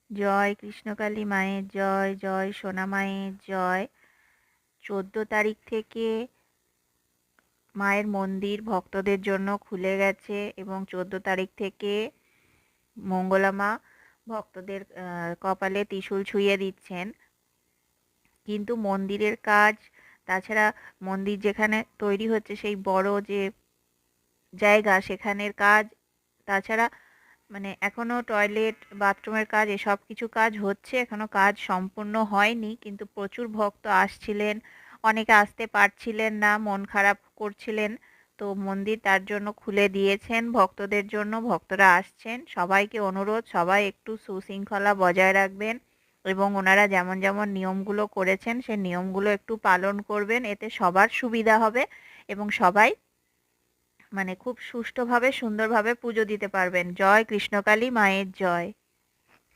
জয় কৃষ্ণকালী মায়ের জয়, জয় সোনা মায়ের জয়। 14 তারিখ থেকে মায়ের মন্দির ভক্তদের জন্য খুলে গেছে এবং 14 তারিখ থেকে মঙ্গলা মা ভক্তদের কপালে ত্রিশূল ছুঁয়ে দিচ্ছেন। কিন্তু মন্দিরের কাজ, তাছাড়া মন্দির যেখানে তৈরি হচ্ছে সেই বড় যে জায়গা সেখানের কাজ, তাছাড়া মানে এখনো টয়লেট বাথরুমের কাজ এসব কিছু কাজ হচ্ছে, এখনো কাজ সম্পূর্ণ হয়নি। কিন্তু প্রচুর ভক্ত আসছিলেন, অনেকে আসতে পারছিলেন না, মন খারাপ করছিলেন। তো মন্দির তার জন্য খুলে দিয়েছেন ভক্তদের জন্য, ভক্তরা আসছেন। সবাইকে অনুরোধ, সবাই একটু সুশৃঙ্খলা বজায় রাখবেন এবং ওনারা যেমন যেমন নিয়মগুলো করেছেন সেই নিয়মগুলো একটু পালন করবেন, এতে সবার সুবিধা হবে এবং সবাই মানে খুব সুষ্ঠুভাবে সুন্দরভাবে পুজো দিতে পারবেন। জয় কৃষ্ণকালী মায়ের জয়।